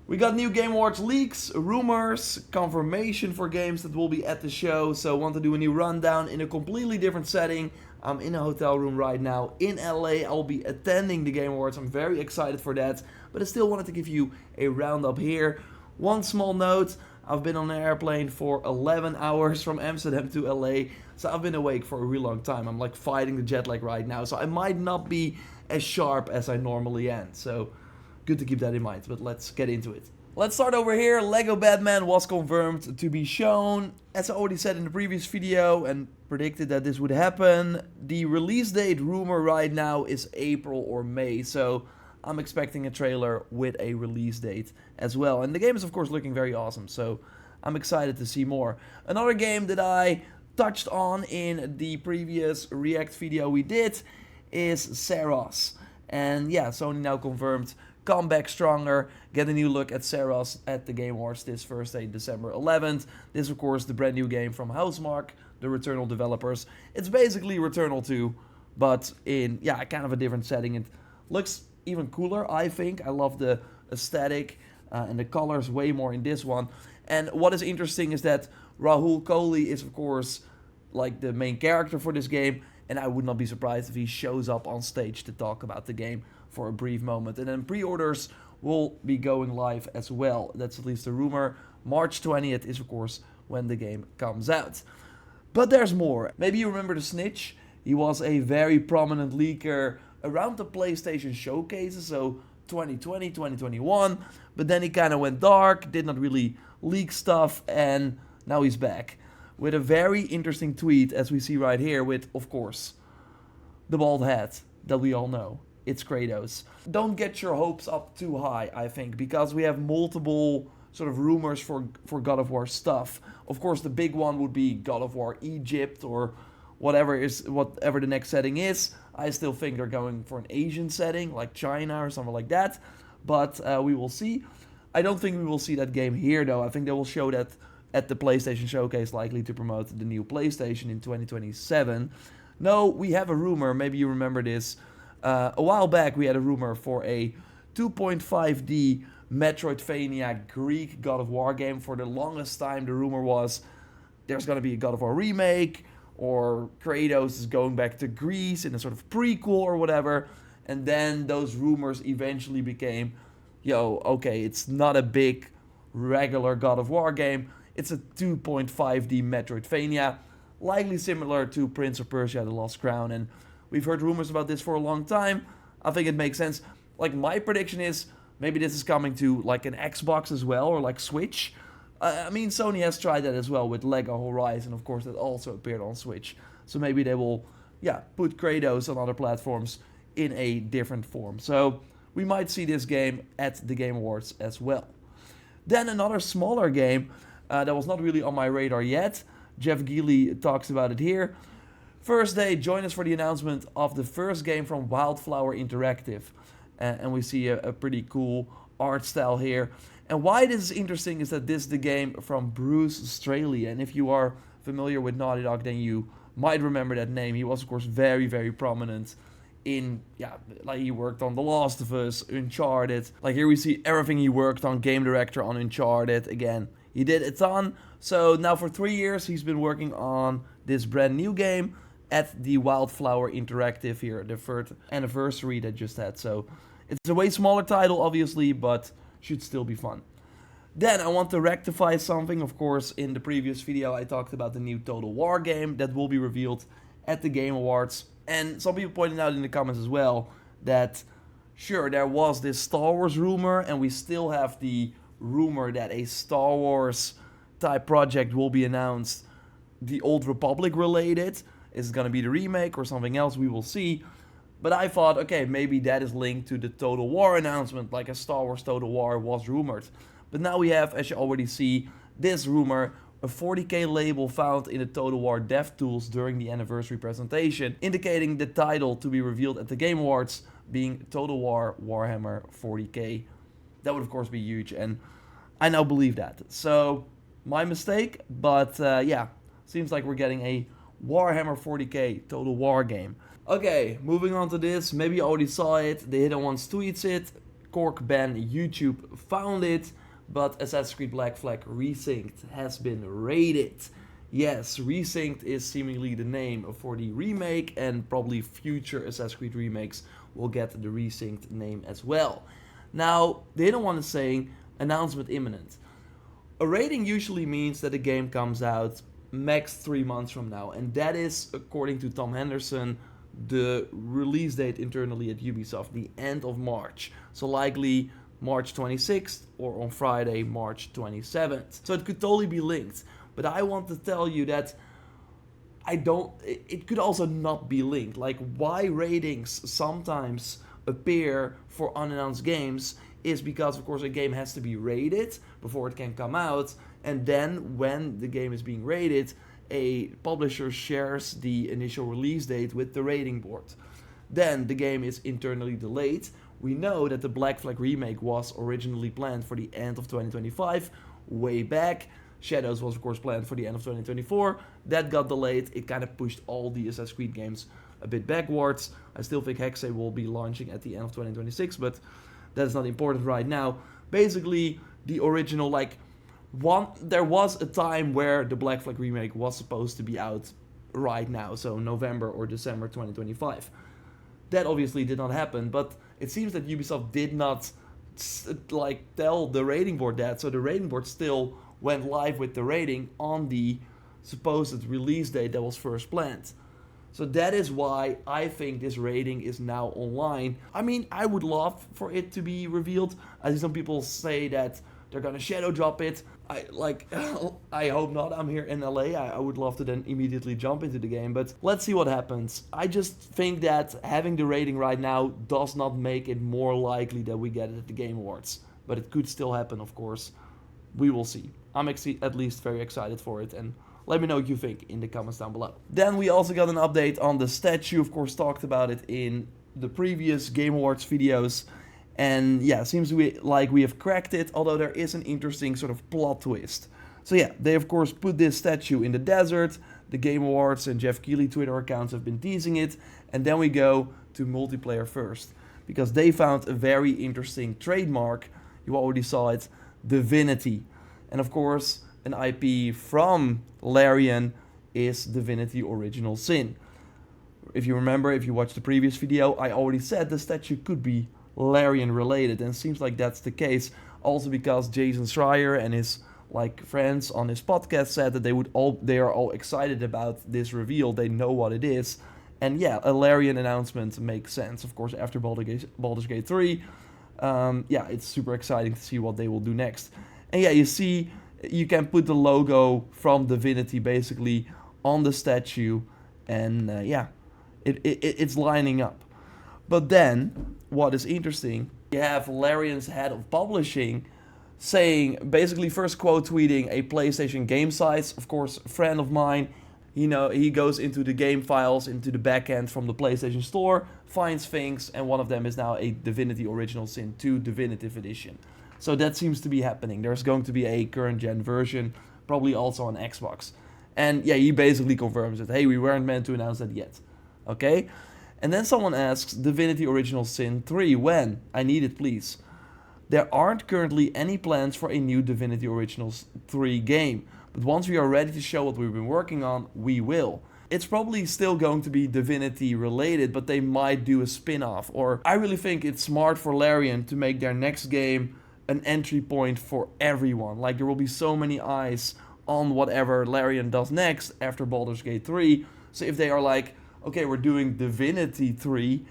We got new Game Awards leaks, rumors, confirmation for games that will be at the show. So I want to do a new rundown in a completely different setting. I'm in a hotel room right now in LA. I'll be attending the Game Awards. I'm very excited for that. But I still wanted to give you a roundup here. One small note. I've been on an airplane for 11 hours from Amsterdam to LA. So I've been awake for a really long time. I'm like fighting the jet lag right now. So I might not be as sharp as I normally am. So good to keep that in mind, but let's get into it. Let's start over here. Lego Batman was confirmed to be shown. As I already said in the previous video and predicted that this would happen, the release date rumor right now is April or May, so I'm expecting a trailer with a release date as well. And the game is of course looking very awesome, so I'm excited to see more. Another game that I touched on in the previous React video we did is Saros. And yeah, Sony now confirmed come back stronger, get a new look at Saros at the Game Awards this Thursday, December 11th. This is of course the brand new game from Housemarque, the Returnal developers. It's basically Returnal 2, but in kind of a different setting. It looks even cooler, I think. I love the aesthetic and the colors way more in this one. And what is interesting is that Rahul Kohli is of course like the main character for this game, and I would not be surprised if he shows up on stage to talk about the game for a brief moment. And then pre-orders will be going live as well. That's at least the rumor. March 20th is of course when the game comes out. But there's more. Maybe you remember the Snitch. He was a very prominent leaker around the PlayStation showcases, so 2020, 2021. But then he kind of went dark, did not really leak stuff, and now he's back with a very interesting tweet, as we see right here, with, of course, the bald hat that we all know. It's Kratos. Don't get your hopes up too high, I think, because we have multiple sort of rumors for God of War stuff. Of course, the big one would be God of War Egypt or whatever the next setting is. I still think they're going for an Asian setting, like China or something like that. But we will see. I don't think we will see that game here, though. I think they will show that at the PlayStation Showcase, likely to promote the new PlayStation in 2027. No, we have a rumor. Maybe you remember this. A while back, we had a rumor for a 2.5D Metroidvania Greek God of War game. For the longest time, the rumor was there's going to be a God of War remake, or Kratos is going back to Greece in a sort of prequel or whatever. And then those rumors eventually became, okay, it's not a big regular God of War game. It's a 2.5D Metroidvania, likely similar to Prince of Persia: The Lost Crown. And we've heard rumors about this for a long time. I think it makes sense. Like, my prediction is maybe this is coming to like an Xbox as well, or like Switch. I mean, Sony has tried that as well with Lego Horizon, of course, that also appeared on Switch. So maybe they will, put Kratos on other platforms in a different form. So we might see this game at the Game Awards as well. Then another smaller game that was not really on my radar yet. Jeff Geely talks about it here. First day, join us for the announcement of the first game from Wildflower Interactive. And we see a pretty cool art style here. And why this is interesting is that this is the game from Bruce Straley. And if you are familiar with Naughty Dog, then you might remember that name. He was, of course, very, very prominent in, like he worked on The Last of Us, Uncharted. Like here we see everything he worked on, game director on Uncharted. Again, he did a ton. So now for 3 years, he's been working on this brand new game at the Wildflower Interactive here, the third anniversary that just had. So it's a way smaller title, obviously, but should still be fun. Then I want to rectify something. Of course, in the previous video, I talked about the new Total War game that will be revealed at the Game Awards. And some people pointed out in the comments as well that, sure, there was this Star Wars rumor, and we still have the rumor that a Star Wars type project will be announced, the Old Republic related. Is it going to be the remake or something else? We will see. But I thought, okay, maybe that is linked to the Total War announcement, like a Star Wars Total War was rumored. But now we have, as you already see, this rumor, a 40k label found in the Total War dev tools during the anniversary presentation, indicating the title to be revealed at the Game Awards being Total War Warhammer 40k. That would of course be huge, and I now believe that. So, my mistake, but seems like we're getting a Warhammer 40k Total War game. Okay, moving on to this. Maybe you already saw it. The Hidden Ones tweets it. Cork Ben YouTube found it, but Assassin's Creed Black Flag Resynced has been raided. Yes, Resynced is seemingly the name for the remake, and probably future Assassin's Creed remakes will get the Resynced name as well. Now, they don't want to say announcement imminent. A rating usually means that a game comes out max 3 months from now, and that is, according to Tom Henderson, the release date internally at Ubisoft, the end of March. So likely March 26th or on Friday, March 27th. So it could totally be linked. But I want to tell you that it could also not be linked. Like, why ratings sometimes appear for unannounced games is because, of course, a game has to be rated before it can come out. And then when the game is being rated, a publisher shares the initial release date with the rating board. Then the game is internally delayed. We know that the Black Flag remake was originally planned for the end of 2025, way back. Shadows was of course planned for the end of 2024. That got delayed. It kind of pushed all the Assassin's Creed games a bit backwards. I still think Hexe will be launching at the end of 2026, but that's not important right now. Basically, the original, there was a time where the Black Flag remake was supposed to be out right now, so November or December 2025. That obviously did not happen, but it seems that Ubisoft did not tell the rating board that, so the rating board still went live with the rating on the supposed release date that was first planned. So that is why I think this rating is now online. I mean, I would love for it to be revealed. I see some people say that they're gonna shadow drop it. I hope not. I'm here in LA. I would love to then immediately jump into the game, but let's see what happens. I just think that having the rating right now does not make it more likely that we get it at the Game Awards. But it could still happen, of course. We will see. I'm at least very excited for it, and let me know what you think in the comments down below. Then we also got an update on the statue. Of course, talked about it in the previous Game Awards videos. And yeah, it seems like we have cracked it, although there is an interesting sort of plot twist. So yeah, they of course put this statue in the desert. The Game Awards and Jeff Keighley Twitter accounts have been teasing it. And then we go to multiplayer first, because they found a very interesting trademark. You already saw it, Divinity. And of course, an IP from Larian is Divinity Original Sin. If you remember, if you watched the previous video, I already said the statue could be Larian related, and it seems like that's the case. Also because Jason Schreier and his friends on his podcast said that they are all excited about this reveal. They know what it is, and yeah, a Larian announcement makes sense. Of course, after Baldur's Gate 3, yeah, it's super exciting to see what they will do next. And yeah, you see, you can put the logo from Divinity basically on the statue, and yeah, it's lining up. But then, what is interesting, you have Larian's head of publishing saying, basically first quote tweeting a PlayStation game site, of course, a friend of mine. He goes into the game files, into the backend from the PlayStation Store, finds things, and one of them is now a Divinity Original Sin 2 Definitive Edition. So that seems to be happening. There's going to be a current gen version, probably also on Xbox. And yeah, he basically confirms it. Hey, we weren't meant to announce that yet. Okay? And then someone asks, Divinity Original Sin 3, when? I need it, please. There aren't currently any plans for a new Divinity Original 3 game, but once we are ready to show what we've been working on, we will. It's probably still going to be Divinity related, but they might do a spin-off. Or I really think it's smart for Larian to make their next game an entry point for everyone. There will be so many eyes on whatever Larian does next after Baldur's Gate 3. So if they are okay, we're doing Divinity 3,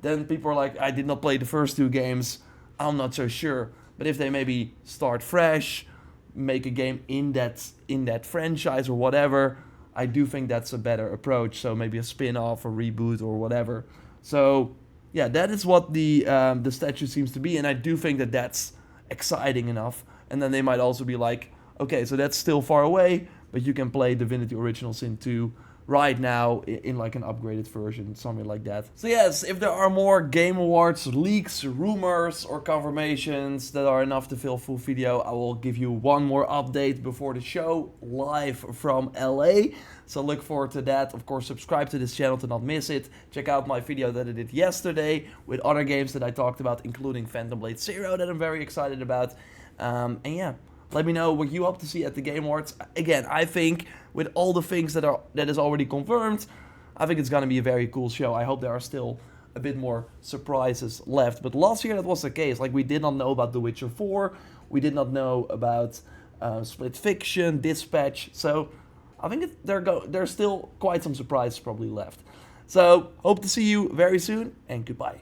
then people are I did not play the first two games, I'm not so sure. But if they maybe start fresh, make a game in that franchise or whatever, I do think that's a better approach. So maybe a spin-off or reboot or whatever. So yeah, that is what the statue seems to be, and I do think that that's exciting enough. And then they might also be okay, so that's still far away, but you can play Divinity Original Sin 2 right now in like an upgraded version, something like that. So yes, if there are more Game Awards leaks, rumors, or confirmations that are enough to fill a full video, I will give you one more update before the show live from LA. So look forward to that. Of course, subscribe to this channel to not miss it. Check out my video that I did yesterday with other games that I talked about, including Phantom Blade Zero that I'm very excited about. And yeah, let me know what you hope to see at the Game Awards. Again, I think with all the things that is already confirmed, I think it's gonna be a very cool show. I hope there are still a bit more surprises left. But last year that was the case. Like, we did not know about The Witcher 4, we did not know about Split Fiction, Dispatch. So I think there's still quite some surprises probably left. So hope to see you very soon, and goodbye.